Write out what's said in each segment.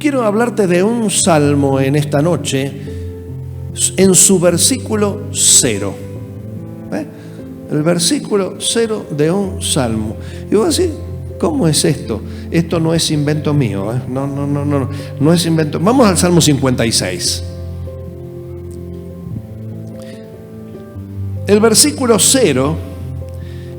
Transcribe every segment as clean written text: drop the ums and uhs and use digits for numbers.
quiero hablarte de un salmo en esta noche, en su versículo 0. El versículo 0 de un salmo. Y voy a decir, ¿cómo es esto? Esto no es invento mío, ¿eh? No es invento. Vamos al Salmo 56. El versículo 0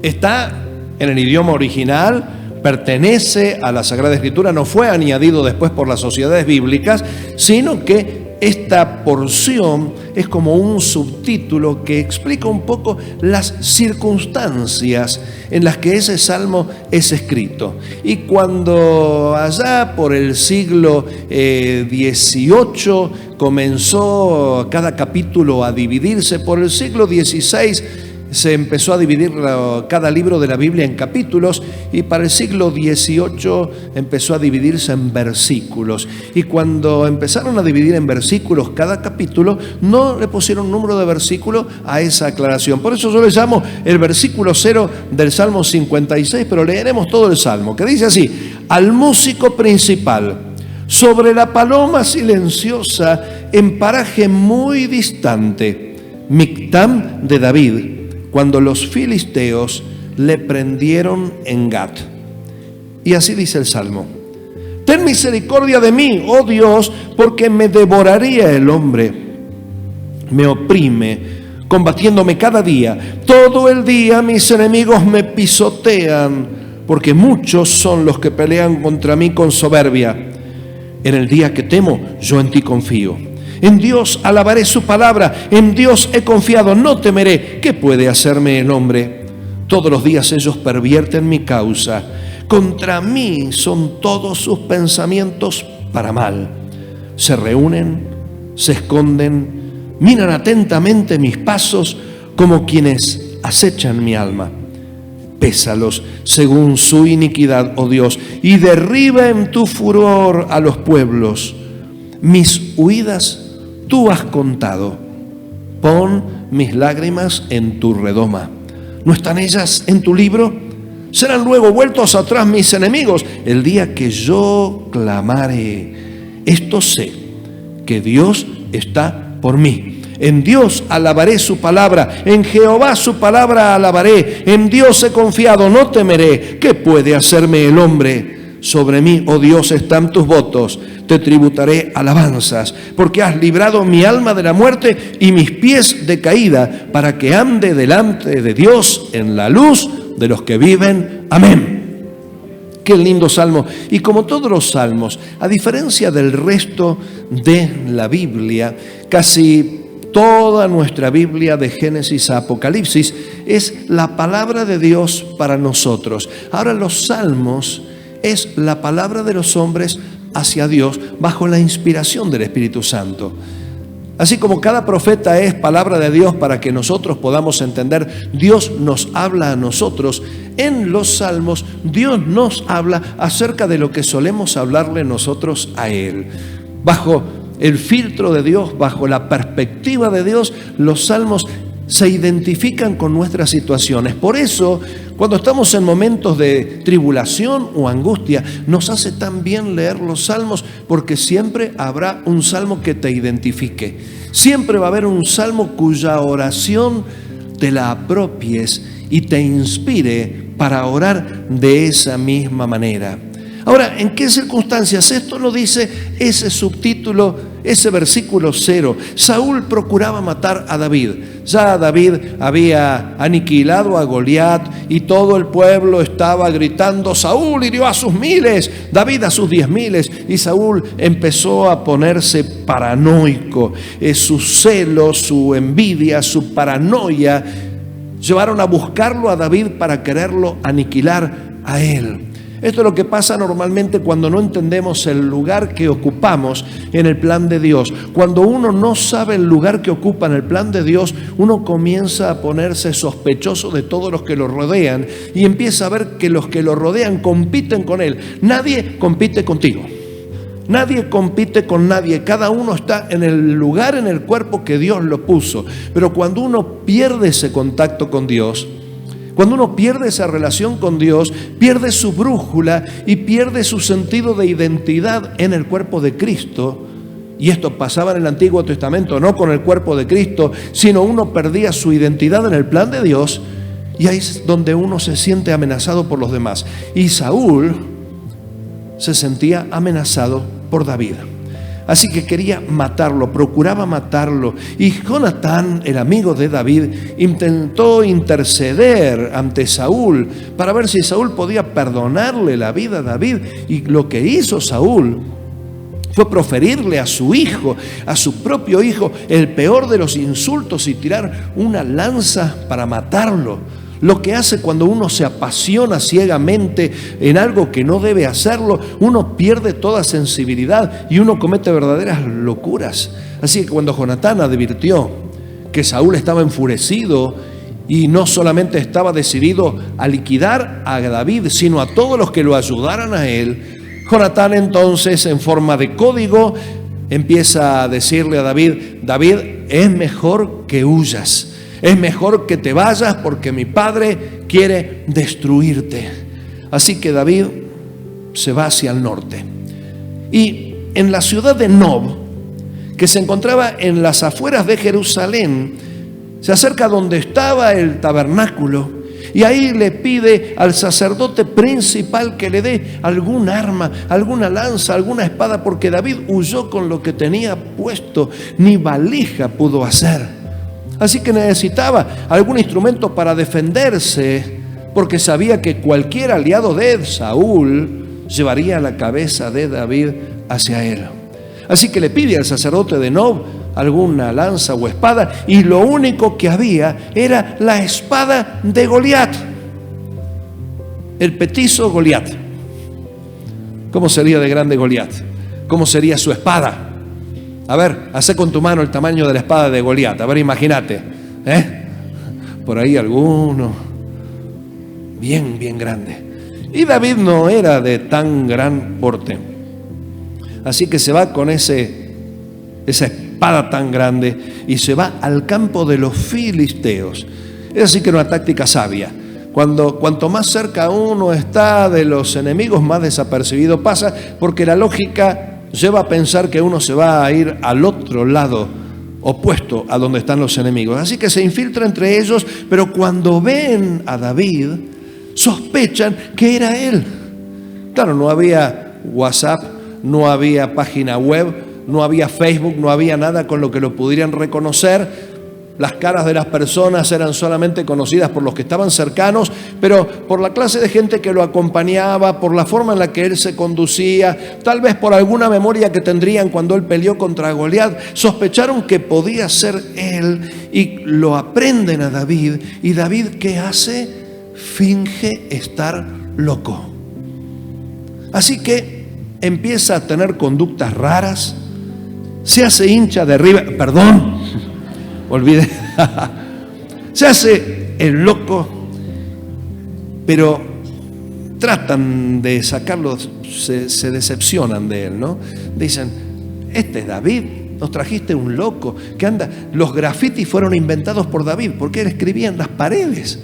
está en el idioma original, pertenece a la Sagrada Escritura, no fue añadido después por las sociedades bíblicas, sino que esta porción es como un subtítulo que explica un poco las circunstancias en las que ese salmo es escrito. Y cuando allá por el siglo XVIII comenzó cada capítulo a dividirse, por el siglo XVI se empezó a dividir cada libro de la Biblia en capítulos, y para el siglo XVIII empezó a dividirse en versículos. Y cuando empezaron a dividir en versículos cada capítulo, no le pusieron número de versículo a esa aclaración. Por eso yo le llamo el versículo 0 del Salmo 56, pero leeremos todo el Salmo, que dice así: al músico principal, sobre la paloma silenciosa, en paraje muy distante, Mictam de David, cuando los filisteos le prendieron en Gat. Y así dice el Salmo: ten misericordia de mí, oh Dios, porque me devoraría el hombre. Me oprime, combatiéndome cada día. Todo el día mis enemigos me pisotean, porque muchos son los que pelean contra mí con soberbia. En el día que temo, yo en ti confío. En Dios alabaré su palabra, en Dios he confiado, no temeré. ¿Qué puede hacerme el hombre? Todos los días ellos pervierten mi causa. Contra mí son todos sus pensamientos para mal. Se reúnen, se esconden, miran atentamente mis pasos como quienes acechan mi alma. Pésalos según su iniquidad, oh Dios, y derriba en tu furor a los pueblos. Mis huidas tú has contado. Pon mis lágrimas en tu redoma. ¿No están ellas en tu libro? Serán luego vueltos atrás mis enemigos el día que yo clamare. Esto sé, que Dios está por mí. En Dios alabaré su palabra, en Jehová su palabra alabaré. En Dios he confiado, no temeré. ¿Qué puede hacerme el hombre? Sobre mí, oh Dios, están tus votos. Te tributaré alabanzas, porque has librado mi alma de la muerte y mis pies de caída, para que ande delante de Dios en la luz de los que viven. Amén. Qué lindo salmo. Y como todos los salmos, a diferencia del resto de la Biblia, casi toda nuestra Biblia de Génesis a Apocalipsis es la palabra de Dios para nosotros. Ahora, los salmos es la palabra de los hombres hacia Dios bajo la inspiración del Espíritu Santo. Así como cada profeta es palabra de Dios para que nosotros podamos entender, Dios nos habla a nosotros. En los salmos Dios nos habla acerca de lo que solemos hablarle nosotros a Él. Bajo el filtro de Dios, bajo la perspectiva de Dios, los salmos se identifican con nuestras situaciones. Por eso, cuando estamos en momentos de tribulación o angustia, nos hace tan bien leer los salmos, porque siempre habrá un salmo que te identifique. Siempre va a haber un salmo cuya oración te la apropies y te inspire para orar de esa misma manera. Ahora, ¿en qué circunstancias? Esto lo dice ese subtítulo, ese versículo 0. Saúl procuraba matar a David. Ya David había aniquilado a Goliat y todo el pueblo estaba gritando: Saúl hirió a sus 1000, David a sus 10,000. Y Saúl empezó a ponerse paranoico. Su celo, su envidia, su paranoia llevaron a buscarlo a David para quererlo aniquilar a él. Esto es lo que pasa normalmente cuando no entendemos el lugar que ocupamos en el plan de Dios. Cuando uno no sabe el lugar que ocupa en el plan de Dios, uno comienza a ponerse sospechoso de todos los que lo rodean y empieza a ver que los que lo rodean compiten con él. Nadie compite contigo. Nadie compite con nadie. Cada uno está en el lugar, en el cuerpo que Dios lo puso. Pero cuando uno pierde ese contacto con Dios, Cuando uno pierde esa relación con Dios, pierde su brújula y pierde su sentido de identidad en el cuerpo de Cristo. Y esto pasaba en el Antiguo Testamento, no con el cuerpo de Cristo, sino uno perdía su identidad en el plan de Dios, y ahí es donde uno se siente amenazado por los demás. Y Saúl se sentía amenazado por David. Así que quería matarlo, procuraba matarlo. Y Jonatán, el amigo de David, intentó interceder ante Saúl para ver si Saúl podía perdonarle la vida a David. Y lo que hizo Saúl fue proferirle a su hijo, a su propio hijo, el peor de los insultos y tirar una lanza para matarlo. Lo que hace cuando uno se apasiona ciegamente en algo que no debe hacerlo, uno pierde toda sensibilidad y uno comete verdaderas locuras. Así que cuando Jonatán advirtió que Saúl estaba enfurecido y no solamente estaba decidido a liquidar a David, sino a todos los que lo ayudaran a él, Jonatán entonces, en forma de código, empieza a decirle a David: David, es mejor que huyas. Es mejor que te vayas porque mi padre quiere destruirte. Así que David se va hacia el norte. Y en la ciudad de Nob, que se encontraba en las afueras de Jerusalén, se acerca donde estaba el tabernáculo y ahí le pide al sacerdote principal que le dé algún arma, alguna lanza, alguna espada, porque David huyó con lo que tenía puesto, ni valija pudo hacer. Así que necesitaba algún instrumento para defenderse, porque sabía que cualquier aliado de Saúl llevaría la cabeza de David hacia él. Así que le pide al sacerdote de Nob alguna lanza o espada, y lo único que había era la espada de Goliat, el petizo Goliat. ¿Cómo sería de grande Goliat? ¿Cómo sería su espada? A ver, hacé con tu mano el tamaño de la espada de Goliat. A ver, imagínate, por ahí alguno bien grande. Y David no era de tan gran porte. Así que se va con esa espada tan grande y se va al campo de los filisteos. Es así que era una táctica sabia. Cuanto más cerca uno está de los enemigos, más desapercibido pasa, porque la lógica lleva a pensar que uno se va a ir al otro lado opuesto a donde están los enemigos. Así que se infiltra entre ellos, pero cuando ven a David, sospechan que era él. Claro, no había WhatsApp, no había página web, no había Facebook, no había nada con lo que lo pudieran reconocer. Las caras de las personas eran solamente conocidas por los que estaban cercanos, pero por la clase de gente que lo acompañaba, por la forma en la que él se conducía, tal vez por alguna memoria que tendrían cuando él peleó contra Goliat, sospecharon que podía ser él y lo aprenden a David. ¿Y David qué hace? Finge estar loco. Así que empieza a tener conductas raras, se hace hincha de arriba, olvide, se hace el loco, pero tratan de sacarlo, se decepcionan de él, ¿no? Dicen: este es David, nos trajiste un loco que anda. Los grafitis fueron inventados por David porque él escribía en las paredes.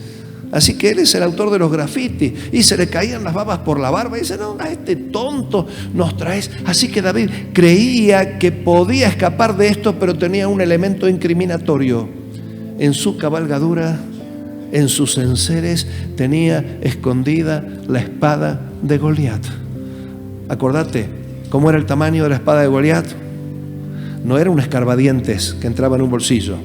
Así que él es el autor de los grafitis y se le caían las babas por la barba y dice: no, a este tonto nos traes. Así que David creía que podía escapar de esto, pero tenía un elemento incriminatorio. En su cabalgadura, en sus enseres, tenía escondida la espada de Goliat. Acordate cómo era el tamaño de la espada de Goliat. No era un escarbadientes que entraba en un bolsillo.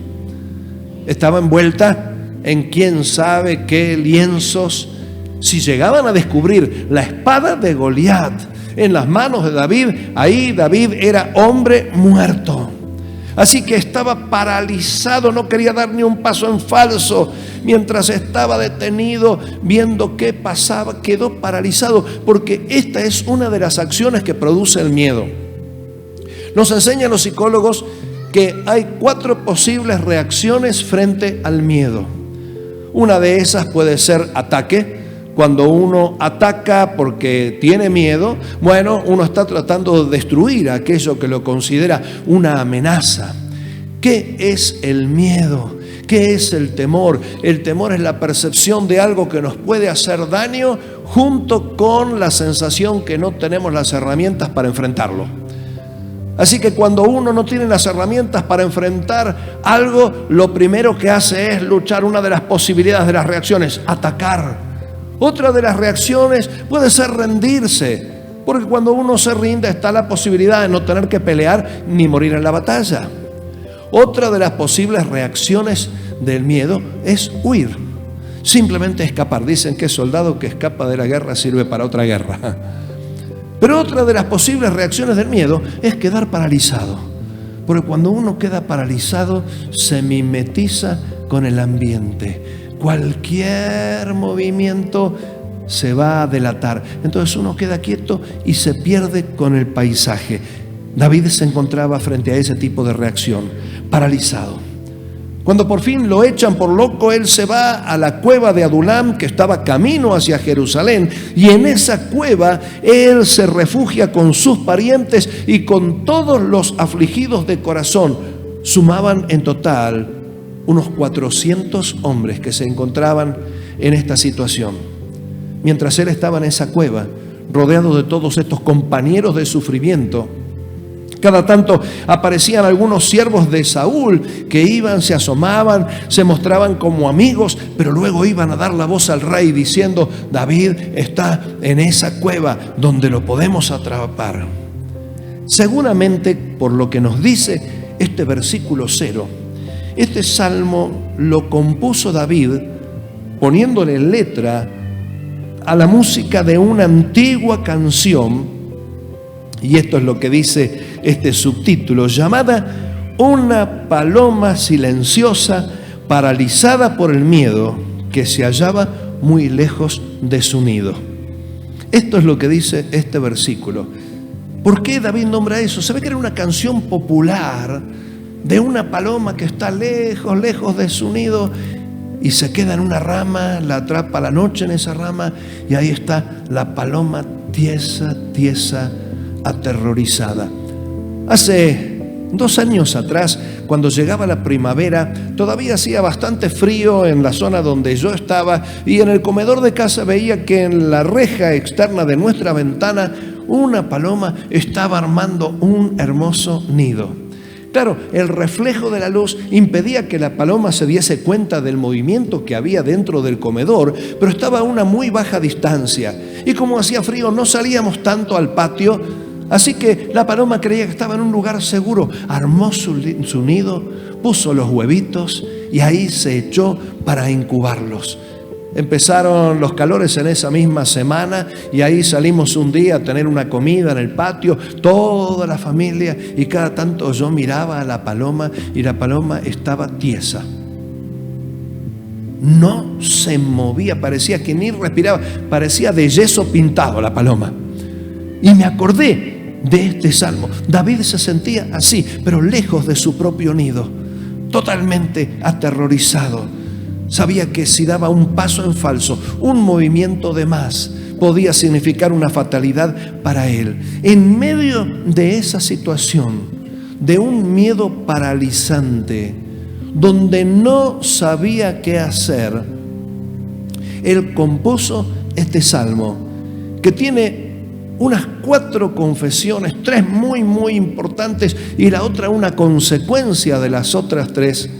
Estaba envuelta en quién sabe qué lienzos. Si llegaban a descubrir la espada de Goliat en las manos de David, ahí David era hombre muerto. Así que estaba paralizado, no quería dar ni un paso en falso. Mientras estaba detenido viendo qué pasaba, quedó paralizado, porque esta es una de las acciones que produce el miedo. Nos enseñan los psicólogos que hay 4 posibles reacciones frente al miedo. Una de esas puede ser ataque. Cuando uno ataca porque tiene miedo, bueno, uno está tratando de destruir aquello que lo considera una amenaza. ¿Qué es el miedo? ¿Qué es el temor? El temor es la percepción de algo que nos puede hacer daño junto con la sensación que no tenemos las herramientas para enfrentarlo. Así que cuando uno no tiene las herramientas para enfrentar algo, lo primero que hace es luchar. Una de las posibilidades de las reacciones, atacar. Otra de las reacciones puede ser rendirse, porque cuando uno se rinde está la posibilidad de no tener que pelear ni morir en la batalla. Otra de las posibles reacciones del miedo es huir, simplemente escapar. Dicen que el soldado que escapa de la guerra sirve para otra guerra. Pero otra de las posibles reacciones del miedo es quedar paralizado, porque cuando uno queda paralizado se mimetiza con el ambiente. Cualquier movimiento se va a delatar. Entonces uno queda quieto y se pierde con el paisaje. David se encontraba frente a ese tipo de reacción, paralizado. Cuando por fin lo echan por loco, él se va a la cueva de Adulam, que estaba camino hacia Jerusalén, y en esa cueva él se refugia con sus parientes y con todos los afligidos de corazón. Sumaban en total unos 400 hombres que se encontraban en esta situación. Mientras él estaba en esa cueva, rodeado de todos estos compañeros de sufrimiento, cada tanto aparecían algunos siervos de Saúl que iban, se asomaban, se mostraban como amigos, pero luego iban a dar la voz al rey diciendo: David está en esa cueva donde lo podemos atrapar. Seguramente, por lo que nos dice este versículo 0, este salmo lo compuso David poniéndole letra a la música de una antigua canción, y esto es lo que dice este subtítulo, llamada Una paloma silenciosa, paralizada por el miedo, que se hallaba muy lejos de su nido. Esto es lo que dice este versículo. ¿Por qué David nombra eso? Se ve que era una canción popular de una paloma que está lejos, lejos de su nido, y se queda en una rama, la atrapa la noche en esa rama, y ahí está la paloma tiesa, tiesa, aterrorizada. Hace 2 años atrás, cuando llegaba la primavera, todavía hacía bastante frío en la zona donde yo estaba, y en el comedor de casa veía que en la reja externa de nuestra ventana una paloma estaba armando un hermoso nido. Claro, el reflejo de la luz impedía que la paloma se diese cuenta del movimiento que había dentro del comedor, pero estaba a una muy baja distancia. Y como hacía frío, no salíamos tanto al patio, así que la paloma creía que estaba en un lugar seguro. Armó su nido, puso los huevitos y ahí se echó para incubarlos. Empezaron los calores en esa misma semana y ahí salimos un día a tener una comida en el patio, toda la familia, y cada tanto yo miraba a la paloma y la paloma estaba tiesa. No se movía, parecía que ni respiraba, parecía de yeso pintado la paloma. Y me acordé de este salmo. David se sentía así, pero lejos de su propio nido, totalmente aterrorizado. Sabía que si daba un paso en falso, un movimiento de más, podía significar una fatalidad para él. En medio de esa situación, de un miedo paralizante, donde no sabía qué hacer, él compuso este salmo, que tiene unas 4 confesiones, 3 muy, muy importantes, y la otra una consecuencia de las otras 3.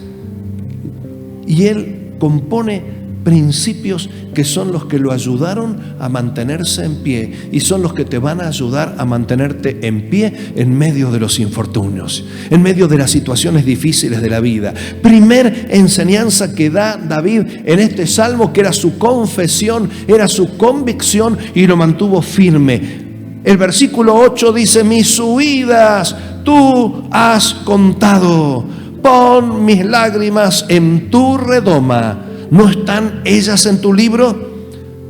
Y él compone principios que son los que lo ayudaron a mantenerse en pie y son los que te van a ayudar a mantenerte en pie en medio de los infortunios, en medio de las situaciones difíciles de la vida. Primer enseñanza que da David en este salmo, que era su confesión, era su convicción, y lo mantuvo firme. El versículo 8 dice: mis huidas tú has contado, pon mis lágrimas en tu redoma, ¿no están ellas en tu libro?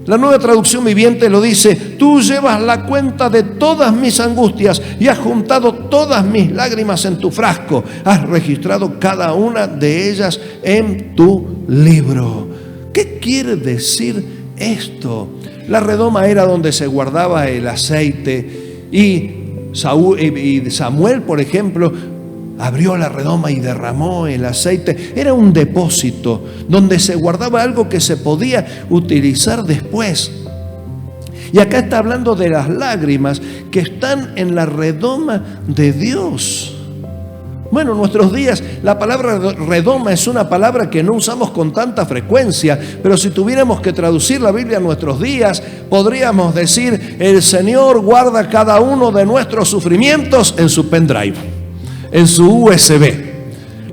La Nueva Traducción Viviente lo dice: tú llevas la cuenta de todas mis angustias y has juntado todas mis lágrimas en tu frasco, has registrado cada una de ellas en tu libro. ¿Qué quiere decir esto? La redoma era donde se guardaba el aceite, y Samuel, por ejemplo, abrió la redoma y derramó el aceite. Era un depósito donde se guardaba algo que se podía utilizar después. Y acá está hablando de las lágrimas que están en la redoma de Dios. Bueno, en nuestros días la palabra redoma es una palabra que no usamos con tanta frecuencia, pero si tuviéramos que traducir la Biblia a nuestros días, podríamos decir: el Señor guarda cada uno de nuestros sufrimientos en su pendrive, en su USB.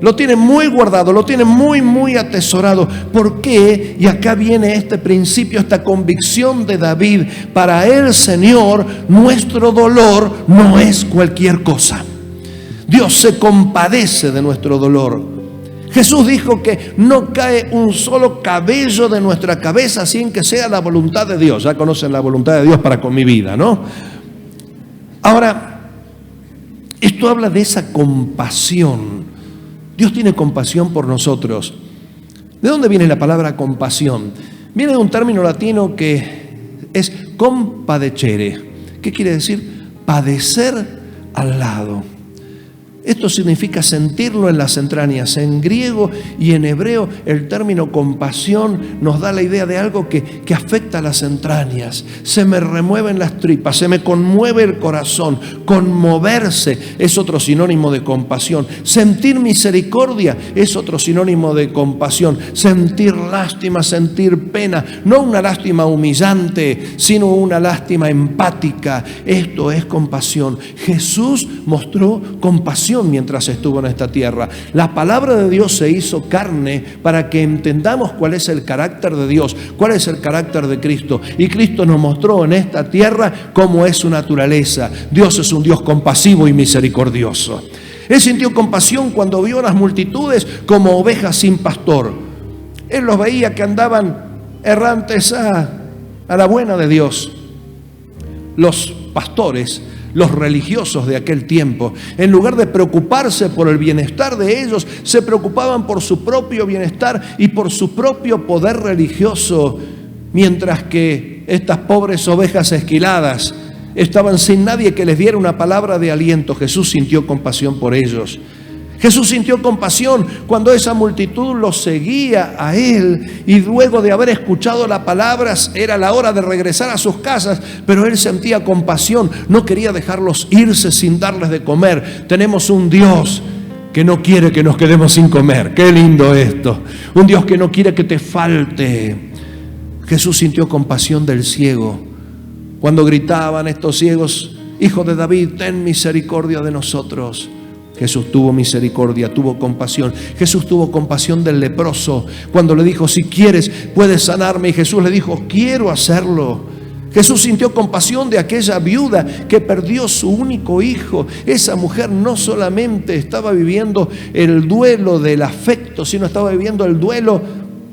Lo tiene muy guardado, lo tiene muy atesorado. ¿Por qué? Y acá viene este principio, esta convicción de David. Para el Señor, nuestro dolor no es cualquier cosa. Dios se compadece de nuestro dolor. Jesús dijo que no cae un solo cabello de nuestra cabeza sin que sea la voluntad de Dios. Ya conocen la voluntad de Dios para con mi vida, ¿no? Ahora, esto habla de esa compasión. Dios tiene compasión por nosotros. ¿De dónde viene la palabra compasión? Viene de un término latino que es compadecere. ¿Qué quiere decir? Padecer al lado. Esto significa sentirlo en las entrañas. En griego y en hebreo el término compasión nos da la idea de algo que afecta a las entrañas. Se me remueven las tripas, se me conmueve el corazón. Conmoverse es otro sinónimo de compasión. Sentir misericordia es otro sinónimo de compasión. Sentir lástima, sentir pena. No una lástima humillante, sino una lástima empática. Esto es compasión. Jesús mostró compasión mientras estuvo en esta tierra. La palabra de Dios se hizo carne para que entendamos cuál es el carácter de Dios, cuál es el carácter de Cristo. Y Cristo nos mostró en esta tierra cómo es su naturaleza. Dios es un Dios compasivo y misericordioso. Él sintió compasión cuando vio a las multitudes como ovejas sin pastor. Él los veía que andaban errantes a la buena de Dios. Los pastores, los religiosos de aquel tiempo, en lugar de preocuparse por el bienestar de ellos, se preocupaban por su propio bienestar y por su propio poder religioso, mientras que estas pobres ovejas esquiladas estaban sin nadie que les diera una palabra de aliento. Jesús sintió compasión por ellos. Jesús sintió compasión cuando esa multitud lo seguía a Él y luego de haber escuchado las palabras era la hora de regresar a sus casas, pero Él sentía compasión, no quería dejarlos irse sin darles de comer. Tenemos un Dios que no quiere que nos quedemos sin comer. Qué lindo esto. Un Dios que no quiere que te falte. Jesús sintió compasión del ciego cuando gritaban estos ciegos: Hijo de David, ten misericordia de nosotros. Jesús tuvo misericordia, tuvo compasión. Jesús tuvo compasión del leproso cuando le dijo: si quieres, puedes sanarme. Y Jesús le dijo: quiero hacerlo. Jesús sintió compasión de aquella viuda que perdió su único hijo. Esa mujer no solamente estaba viviendo el duelo del afecto, sino estaba viviendo el duelo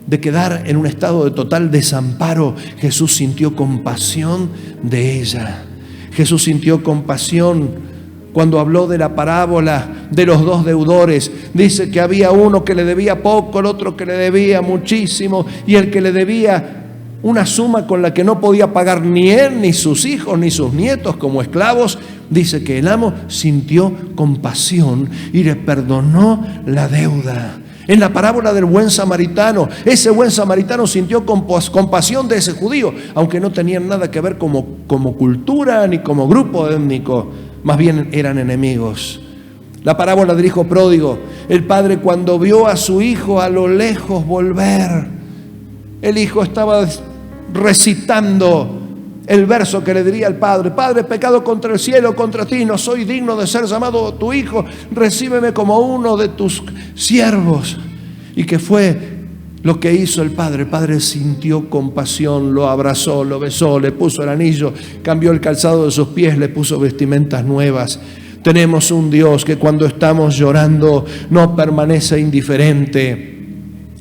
de quedar en un estado de total desamparo. Jesús sintió compasión de ella. Jesús sintió compasión cuando habló de la parábola de los dos deudores. Dice que había uno que le debía poco, el otro que le debía muchísimo, y el que le debía una suma con la que no podía pagar ni él, ni sus hijos, ni sus nietos como esclavos, dice que el amo sintió compasión y le perdonó la deuda. En la parábola del buen samaritano, ese buen samaritano sintió compasión de ese judío, aunque no tenían nada que ver como cultura ni como grupo étnico, más bien eran enemigos. La parábola del hijo pródigo, el padre cuando vio a su hijo a lo lejos volver, el hijo estaba recitando el verso que le diría al padre: Padre, he pecado contra el cielo, contra ti, no soy digno de ser llamado tu hijo, recíbeme como uno de tus siervos. ¿Y qué fue lo que hizo el padre? El padre sintió compasión, lo abrazó, lo besó, le puso el anillo, cambió el calzado de sus pies, le puso vestimentas nuevas. Tenemos un Dios que cuando estamos llorando no permanece indiferente.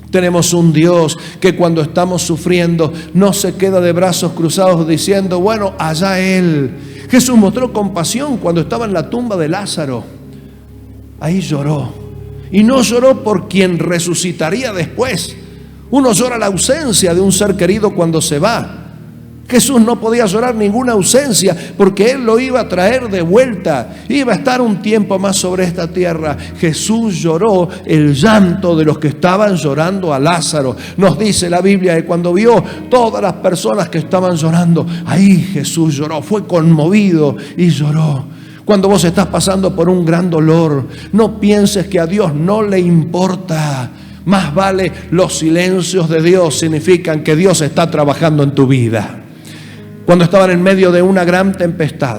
Tenemos un Dios que cuando estamos sufriendo no se queda de brazos cruzados diciendo: bueno, allá Él. Jesús mostró compasión cuando estaba en la tumba de Lázaro. Ahí lloró. Y no lloró por quien resucitaría después. Uno llora la ausencia de un ser querido cuando se va, Jesús no podía llorar ninguna ausencia porque Él lo iba a traer de vuelta. Iba a estar un tiempo más sobre esta tierra. Jesús lloró el llanto de los que estaban llorando a Lázaro. Nos dice la Biblia que cuando vio todas las personas que estaban llorando, ahí Jesús lloró, fue conmovido y lloró. Cuando vos estás pasando por un gran dolor, no pienses que a Dios no le importa. Más vale los silencios de Dios significan que Dios está trabajando en tu vida. Cuando estaban en medio de una gran tempestad,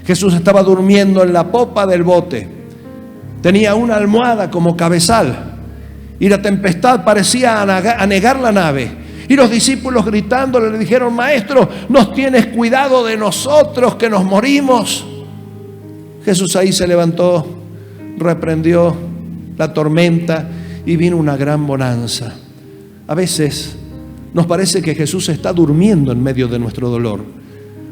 Jesús estaba durmiendo en la popa del bote. Tenía una almohada como cabezal y la tempestad parecía anegar la nave. Y los discípulos gritándole le dijeron: Maestro, ¿no tienes cuidado de nosotros que nos morimos? Jesús ahí se levantó, reprendió la tormenta y vino una gran bonanza. A veces nos parece que Jesús está durmiendo en medio de nuestro dolor.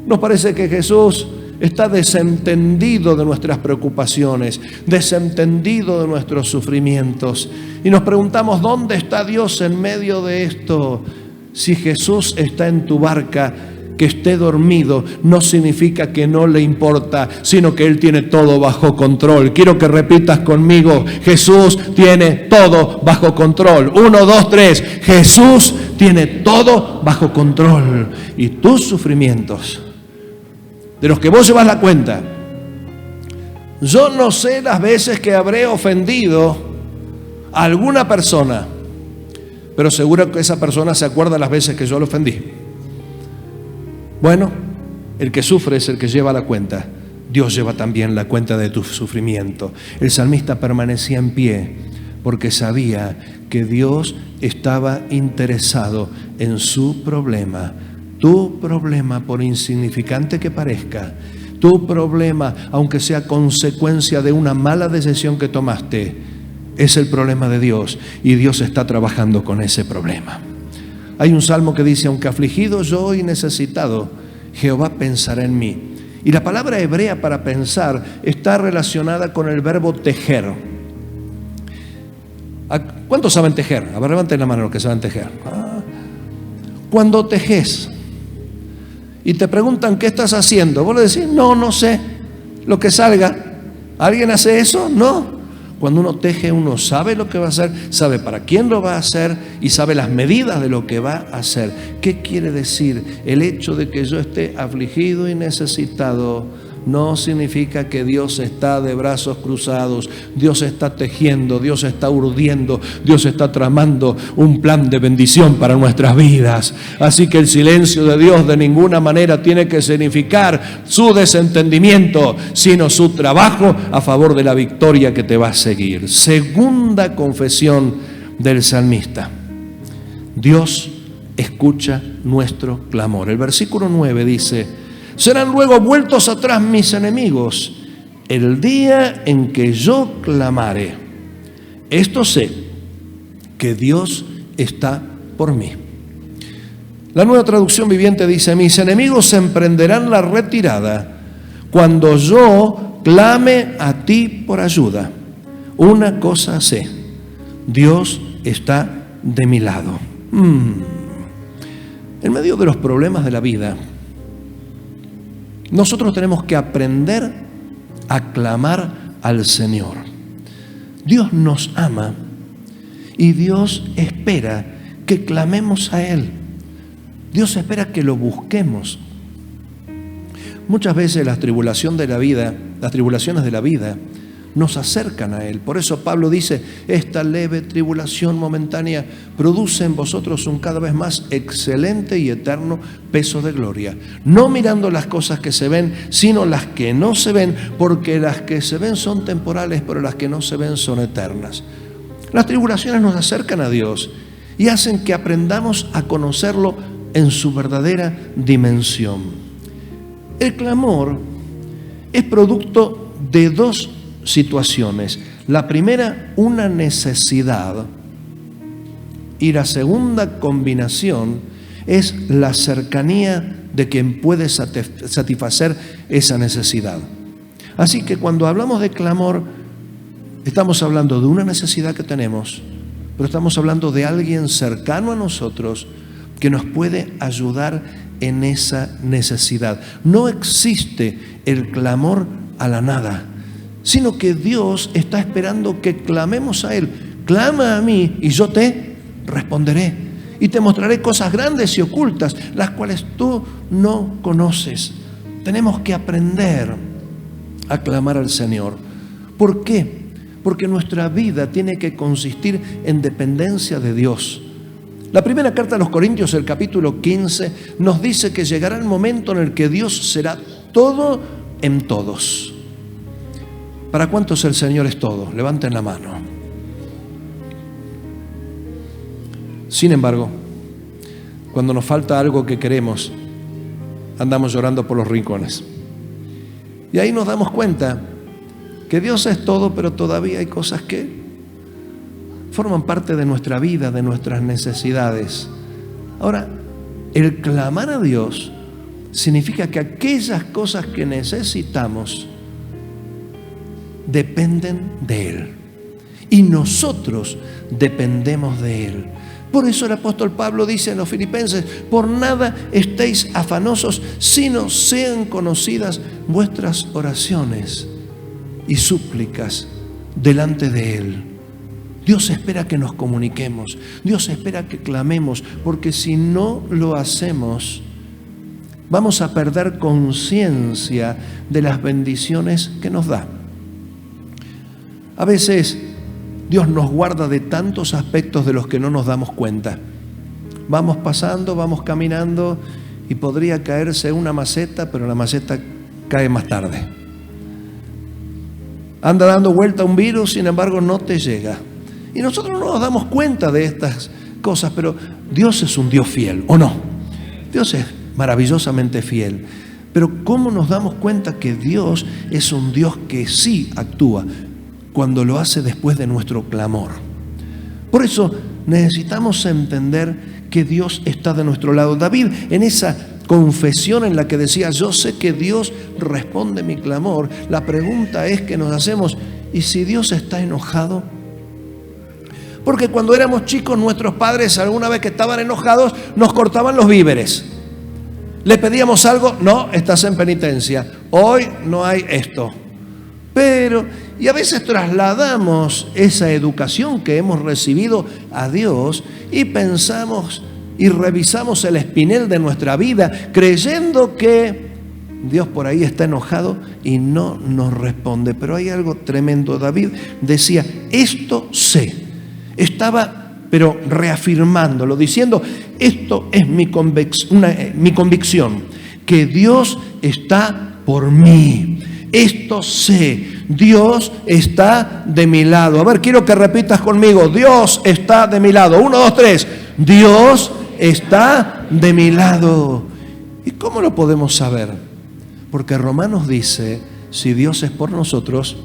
Nos parece que Jesús está desentendido de nuestras preocupaciones, desentendido de nuestros sufrimientos. Y nos preguntamos: ¿dónde está Dios en medio de esto? Si Jesús está en tu barca, que esté dormido no significa que no le importa, sino que Él tiene todo bajo control. Quiero que repitas conmigo: Jesús tiene todo bajo control. 1, 2, 3. Jesús tiene todo bajo control. Y tus sufrimientos, de los que vos llevas la cuenta, yo no sé las veces que habré ofendido a alguna persona, pero seguro que esa persona se acuerda las veces que yo lo ofendí. Bueno, el que sufre es el que lleva la cuenta. Dios lleva también la cuenta de tu sufrimiento. El salmista permanecía en pie porque sabía que Dios estaba interesado en su problema. Tu problema, por insignificante que parezca, tu problema, aunque sea consecuencia de una mala decisión que tomaste, es el problema de Dios y Dios está trabajando con ese problema. Hay un salmo que dice: aunque afligido yo y necesitado, Jehová pensará en mí. Y la palabra hebrea para pensar está relacionada con el verbo tejer. ¿Cuántos saben tejer? A ver, levanten la mano los que saben tejer. Cuando tejes y te preguntan qué estás haciendo, vos le decís: no sé, lo que salga. ¿Alguien hace eso? No. Cuando uno teje, uno sabe lo que va a hacer, sabe para quién lo va a hacer y sabe las medidas de lo que va a hacer. ¿Qué quiere decir? El hecho de que yo esté afligido y necesitado no significa que Dios está de brazos cruzados. Dios está tejiendo, Dios está urdiendo, Dios está tramando un plan de bendición para nuestras vidas. Así que el silencio de Dios de ninguna manera tiene que significar su desentendimiento, sino su trabajo a favor de la victoria que te va a seguir. Segunda confesión del salmista: Dios escucha nuestro clamor. El versículo 9 dice: serán luego vueltos atrás mis enemigos el día en que yo clamare. Esto sé, que Dios está por mí. La Nueva Traducción Viviente dice: mis enemigos emprenderán la retirada cuando yo clame a ti por ayuda. Una cosa sé: Dios está de mi lado. En medio de los problemas de la vida, nosotros tenemos que aprender a clamar al Señor. Dios nos ama y Dios espera que clamemos a Él. Dios espera que lo busquemos. Muchas veces las tribulaciones de la vida nos acercan a Él. Por eso Pablo dice: esta leve tribulación momentánea produce en vosotros un cada vez más excelente y eterno peso de gloria. No mirando las cosas que se ven, sino las que no se ven, porque las que se ven son temporales, pero las que no se ven son eternas. Las tribulaciones nos acercan a Dios y hacen que aprendamos a conocerlo en su verdadera dimensión. El clamor es producto de dos situaciones. La primera, una necesidad, y la segunda combinación es la cercanía de quien puede satisfacer esa necesidad. Así que cuando hablamos de clamor, estamos hablando de una necesidad que tenemos, pero estamos hablando de alguien cercano a nosotros que nos puede ayudar en esa necesidad. No existe el clamor a la nada, sino que Dios está esperando que clamemos a Él. Clama a mí y yo te responderé y te mostraré cosas grandes y ocultas, las cuales tú no conoces. Tenemos que aprender a clamar al Señor. ¿Por qué? Porque nuestra vida tiene que consistir en dependencia de Dios. La primera carta a los Corintios, el capítulo 15, nos dice que llegará el momento en el que Dios será todo en todos. ¿Para cuántos el Señor es todo? Levanten la mano. Sin embargo, cuando nos falta algo que queremos, andamos llorando por los rincones. Y ahí nos damos cuenta que Dios es todo, pero todavía hay cosas que forman parte de nuestra vida, de nuestras necesidades. Ahora, el clamar a Dios significa que aquellas cosas que necesitamos dependen de Él. Y nosotros dependemos de Él. Por eso el apóstol Pablo dice en los Filipenses: por nada estéis afanosos, sino sean conocidas vuestras oraciones y súplicas delante de Él. Dios espera que nos comuniquemos, Dios espera que clamemos, porque si no lo hacemos, vamos a perder conciencia de las bendiciones que nos da. A veces Dios nos guarda de tantos aspectos de los que no nos damos cuenta. Vamos pasando, vamos caminando y podría caerse una maceta, pero la maceta cae más tarde. Anda dando vuelta un virus, sin embargo no te llega. Y nosotros no nos damos cuenta de estas cosas, pero Dios es un Dios fiel, ¿o no? Dios es maravillosamente fiel. Pero ¿cómo nos damos cuenta que Dios es un Dios que sí actúa? Cuando lo hace después de nuestro clamor. Por eso necesitamos entender que Dios está de nuestro lado. David, en esa confesión en la que decía: yo sé que Dios responde mi clamor, la pregunta es que nos hacemos: ¿y si Dios está enojado? Porque cuando éramos chicos, nuestros padres, alguna vez que estaban enojados, nos cortaban los víveres. Le pedíamos algo: no, estás en penitencia, hoy no hay esto. Y a veces trasladamos esa educación que hemos recibido a Dios y pensamos y revisamos el espinel de nuestra vida creyendo que Dios por ahí está enojado y no nos responde. Pero hay algo tremendo. David decía: esto sé. Estaba pero reafirmándolo, diciendo: esto es mi convicción, que Dios está por mí. Esto sé, Dios está de mi lado. A ver, quiero que repitas conmigo: Dios está de mi lado. 1, 2, 3. Dios está de mi lado. ¿Y cómo lo podemos saber? Porque Romanos dice: si Dios es por nosotros,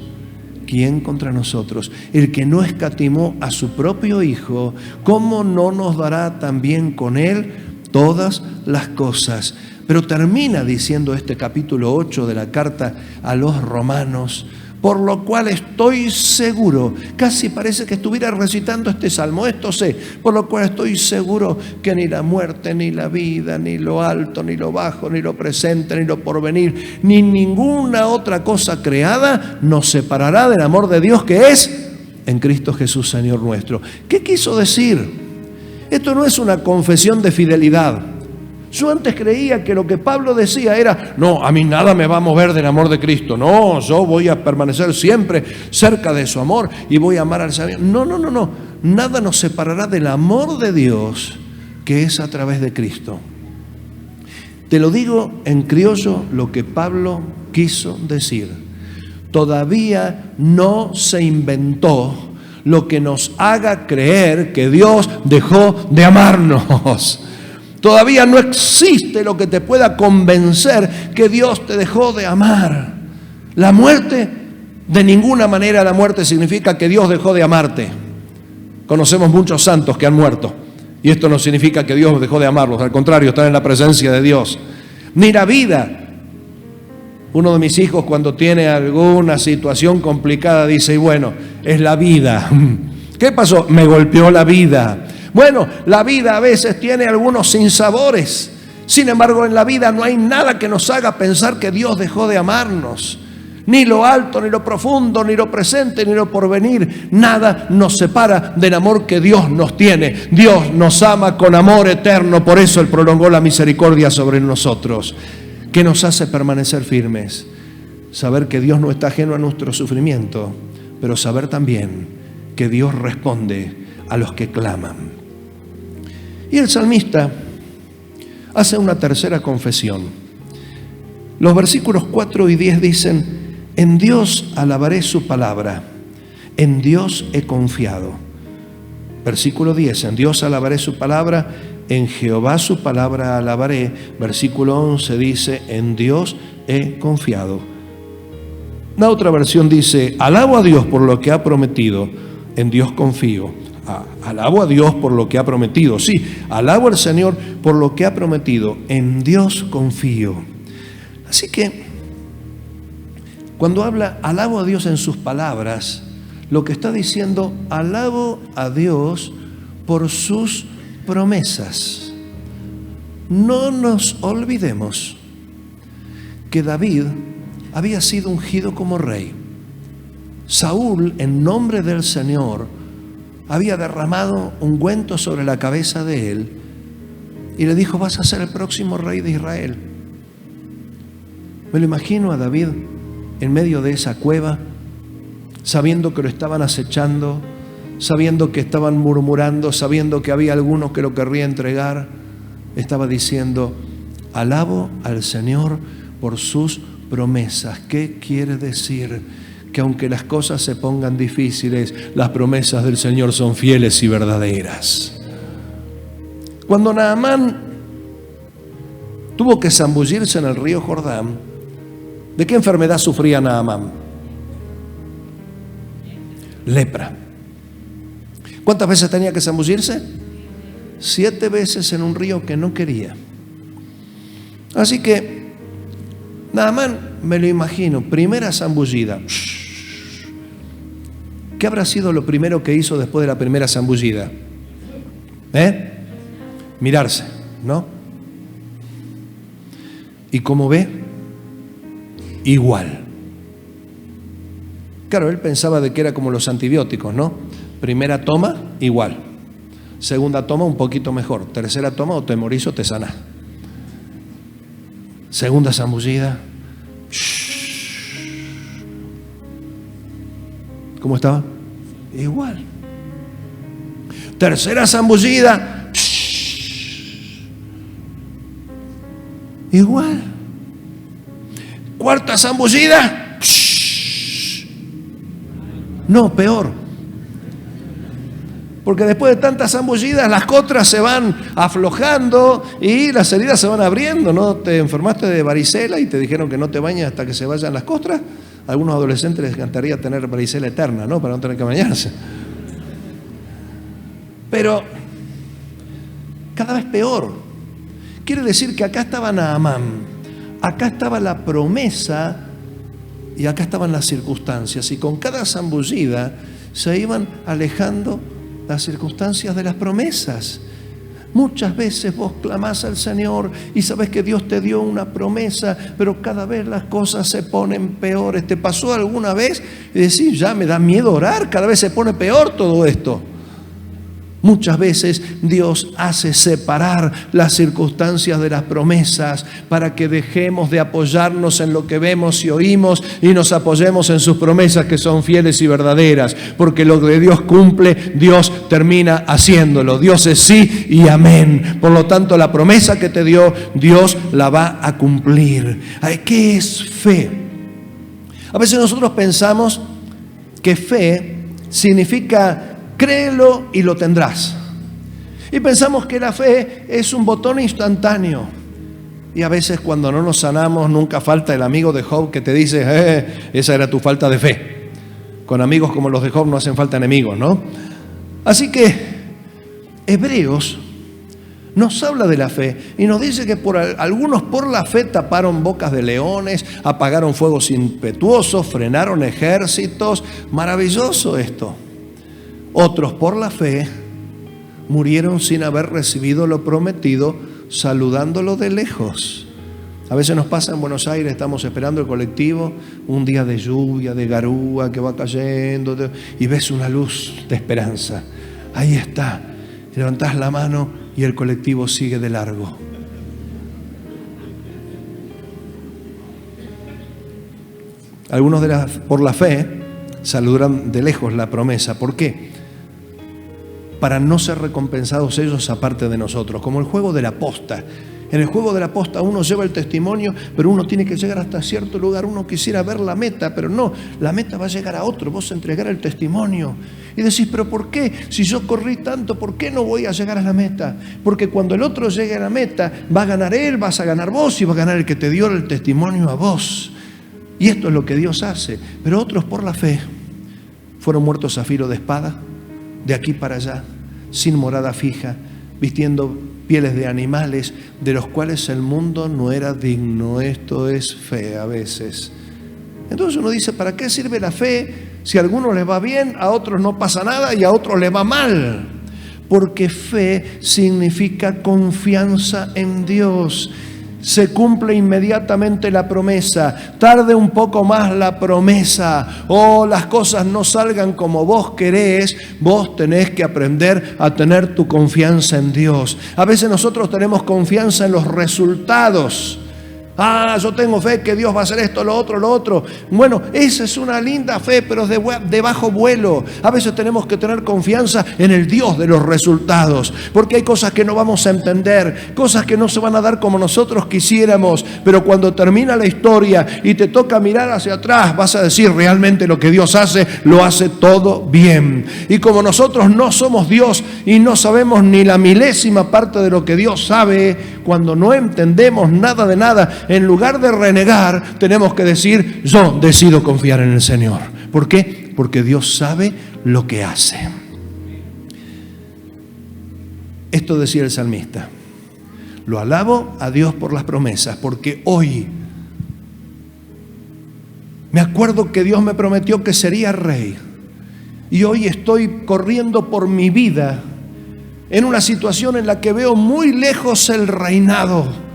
¿quién contra nosotros? El que no escatimó a su propio Hijo, ¿cómo no nos dará también con Él todas las cosas? Pero termina diciendo este capítulo 8 de la carta a los Romanos: por lo cual estoy seguro, casi parece que estuviera recitando este salmo, esto sé, por lo cual estoy seguro que ni la muerte, ni la vida, ni lo alto, ni lo bajo, ni lo presente, ni lo porvenir, ni ninguna otra cosa creada nos separará del amor de Dios que es en Cristo Jesús, Señor nuestro. ¿Qué quiso decir? Esto no es una confesión de fidelidad. Yo antes creía que lo que Pablo decía era: no, a mí nada me va a mover del amor de Cristo. No, yo voy a permanecer siempre cerca de su amor y voy a amar al Señor. No. Nada nos separará del amor de Dios que es a través de Cristo. Te lo digo en criollo lo que Pablo quiso decir. Todavía no se inventó lo que nos haga creer que Dios dejó de amarnos. Todavía no existe lo que te pueda convencer que Dios te dejó de amar. La muerte, de ninguna manera la muerte significa que Dios dejó de amarte. Conocemos muchos santos que han muerto y esto no significa que Dios dejó de amarlos. Al contrario, están en la presencia de Dios. Ni la vida. Uno de mis hijos, cuando tiene alguna situación complicada, dice: y bueno, es la vida. ¿Qué pasó? Me golpeó la vida. Bueno, la vida a veces tiene algunos sinsabores Sin embargo, en la vida no hay nada que nos haga pensar que Dios dejó de amarnos. Ni lo alto, ni lo profundo, ni lo presente, ni lo porvenir. Nada nos separa del amor que Dios nos tiene. Dios nos ama con amor eterno. Por eso Él prolongó la misericordia sobre nosotros. ¿Qué nos hace permanecer firmes? Saber que Dios no está ajeno a nuestro sufrimiento, pero saber también que Dios responde a los que claman. Y el salmista hace una tercera confesión. Los versículos 4 y 10 dicen: en Dios alabaré su palabra, en Dios he confiado. Versículo 10, en Dios alabaré su palabra, en Jehová su palabra alabaré. Versículo 11 dice: en Dios he confiado. La otra versión dice: alabo a Dios por lo que ha prometido, en Dios confío. Alabo a Dios por lo que ha prometido. Sí, alabo al Señor por lo que ha prometido, en Dios confío. Así que cuando habla alabo a Dios en sus palabras, lo que está diciendo: alabo a Dios por sus promesas. No nos olvidemos que David había sido ungido como rey. Saúl, en nombre del Señor, había derramado ungüento sobre la cabeza de él y le dijo: vas a ser el próximo rey de Israel. Me lo imagino a David en medio de esa cueva, sabiendo que lo estaban acechando, sabiendo que estaban murmurando, sabiendo que había algunos que lo querrían entregar. Estaba diciendo: alabo al Señor por sus promesas. ¿Qué quiere decir? Que aunque las cosas se pongan difíciles, las promesas del Señor son fieles y verdaderas. Cuando Naamán tuvo que zambullirse en el río Jordán, ¿de qué enfermedad sufría Naamán? Lepra. ¿Cuántas veces tenía que zambullirse? 7 veces en un río que no quería. Así que Naamán, me lo imagino, primera zambullida. ¿Qué habrá sido lo primero que hizo después de la primera zambullida? Mirarse, ¿no? Y como ve, igual. Claro, él pensaba de que era como los antibióticos, ¿no? Primera toma, igual. Segunda toma, un poquito mejor. Tercera toma, o te morís o te sanás. Segunda zambullida. ¿Cómo estaba? Igual. Tercera zambullida. Igual. Cuarta zambullida. No, peor. Porque después de tantas zambullidas, las costras se van aflojando y las heridas se van abriendo. ¿No te enfermaste de varicela y te dijeron que no te bañes hasta que se vayan las costras? A algunos adolescentes les encantaría tener varicela eterna, ¿no? Para no tener que bañarse. Pero cada vez peor. Quiere decir que acá estaba Naamán, acá estaba la promesa y acá estaban las circunstancias. Y con cada zambullida se iban alejando las circunstancias de las promesas. Muchas veces vos clamás al Señor y sabés que Dios te dio una promesa, pero cada vez las cosas se ponen peores. ¿Te pasó alguna vez y decís: ya me da miedo orar, cada vez se pone peor todo esto? Muchas veces Dios hace separar las circunstancias de las promesas para que dejemos de apoyarnos en lo que vemos y oímos y nos apoyemos en sus promesas, que son fieles y verdaderas, porque lo que Dios cumple, Dios termina haciéndolo. Dios es sí y amén. Por lo tanto, la promesa que te dio, Dios la va a cumplir. ¿Qué es fe? A veces nosotros pensamos que fe significa créelo y lo tendrás. Y pensamos que la fe es un botón instantáneo. Y a veces cuando no nos sanamos, nunca falta el amigo de Job que te dice: esa era tu falta de fe. Con amigos como los de Job no hacen falta enemigos, ¿no? Así que Hebreos nos habla de la fe y nos dice que algunos por la fe taparon bocas de leones, apagaron fuegos impetuosos, frenaron ejércitos. Maravilloso esto. Otros por la fe murieron sin haber recibido lo prometido, saludándolo de lejos. A veces nos pasa en Buenos Aires, estamos esperando el colectivo, un día de lluvia, de garúa que va cayendo, y ves una luz de esperanza. Ahí está. Levantás la mano y el colectivo sigue de largo. Algunos por la fe saludan de lejos la promesa. ¿Por qué? Para no ser recompensados ellos aparte de nosotros, como el juego de la posta. En el juego de la posta uno lleva el testimonio, pero uno tiene que llegar hasta cierto lugar. Uno quisiera ver la meta, pero no, la meta va a llegar a otro. Vos entregar el testimonio y decís, pero ¿por qué? Si yo corrí tanto, ¿por qué no voy a llegar a la meta? Porque cuando el otro llegue a la meta, va a ganar él, vas a ganar vos y va a ganar el que te dio el testimonio a vos. Y esto es lo que Dios hace. Pero otros por la fe fueron muertos a filo de espada, de aquí para allá, sin morada fija, vistiendo pieles de animales de los cuales el mundo no era digno. Esto es fe a veces. Entonces uno dice, ¿para qué sirve la fe si a algunos les va bien, a otros no pasa nada y a otros les va mal? Porque fe significa confianza en Dios. Se cumple inmediatamente la promesa, tarde un poco más la promesa, las cosas no salgan como vos querés, vos tenés que aprender a tener tu confianza en Dios. A veces nosotros tenemos confianza en los resultados. Yo tengo fe que Dios va a hacer esto, lo otro. Bueno, esa es una linda fe, pero de bajo vuelo. A veces tenemos que tener confianza en el Dios de los resultados, porque hay cosas que no vamos a entender, cosas que no se van a dar como nosotros quisiéramos, pero cuando termina la historia y te toca mirar hacia atrás, vas a decir, realmente lo que Dios hace, lo hace todo bien. Y como nosotros no somos Dios y no sabemos ni la milésima parte de lo que Dios sabe, cuando no entendemos nada de nada, en lugar de renegar, tenemos que decir, yo decido confiar en el Señor. ¿Por qué? Porque Dios sabe lo que hace. Esto decía el salmista. Lo alabo a Dios por las promesas, porque hoy me acuerdo que Dios me prometió que sería rey. Y hoy estoy corriendo por mi vida en una situación en la que veo muy lejos el reinado.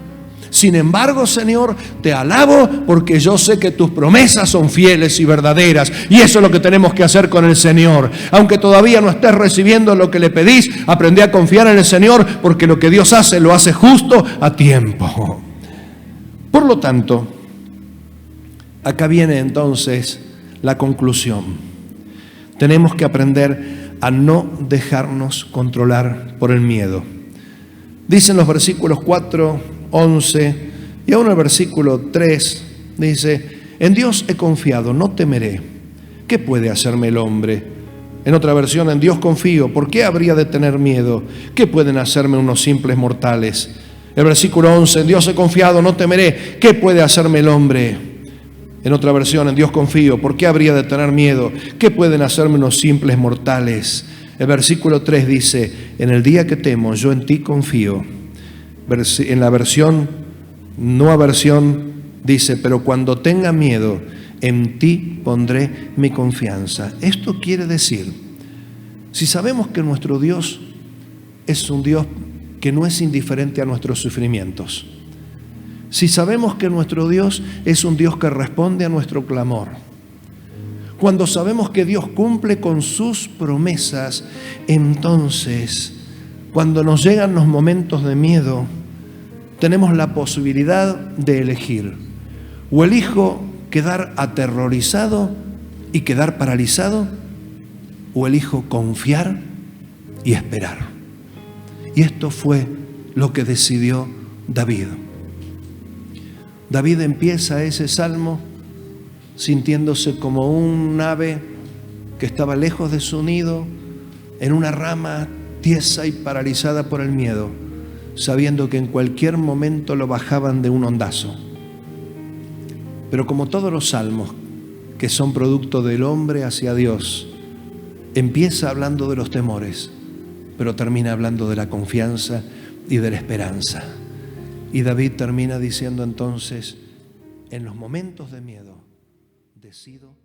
Sin embargo, Señor, te alabo porque yo sé que tus promesas son fieles y verdaderas. Y eso es lo que tenemos que hacer con el Señor. Aunque todavía no estés recibiendo lo que le pedís, aprende a confiar en el Señor porque lo que Dios hace, lo hace justo a tiempo. Por lo tanto, acá viene entonces la conclusión. Tenemos que aprender a no dejarnos controlar por el miedo. Dicen los versículos 4, 11 y aún el versículo 3 dice, en Dios he confiado, no temeré. ¿Qué puede hacerme el hombre? En otra versión, en Dios confío, ¿por qué habría de tener miedo? ¿Qué pueden hacerme unos simples mortales? El versículo 11, en Dios he confiado, no temeré. ¿Qué puede hacerme el hombre? En otra versión, en Dios confío, ¿por qué habría de tener miedo? ¿Qué pueden hacerme unos simples mortales? El versículo 3 dice, en el día que temo, yo en ti confío. En la versión, nueva versión, dice, pero cuando tenga miedo, en ti pondré mi confianza. Esto quiere decir, si sabemos que nuestro Dios es un Dios que no es indiferente a nuestros sufrimientos, si sabemos que nuestro Dios es un Dios que responde a nuestro clamor, cuando sabemos que Dios cumple con sus promesas, entonces, cuando nos llegan los momentos de miedo, tenemos la posibilidad de elegir. O elijo quedar aterrorizado y quedar paralizado, o elijo confiar y esperar. Y esto fue lo que decidió David. David empieza ese salmo sintiéndose como un ave que estaba lejos de su nido, en una rama tiesa y paralizada por el miedo, sabiendo que en cualquier momento lo bajaban de un ondazo. Pero como todos los salmos que son producto del hombre hacia Dios, empieza hablando de los temores, pero termina hablando de la confianza y de la esperanza. Y David termina diciendo entonces, en los momentos de miedo, decido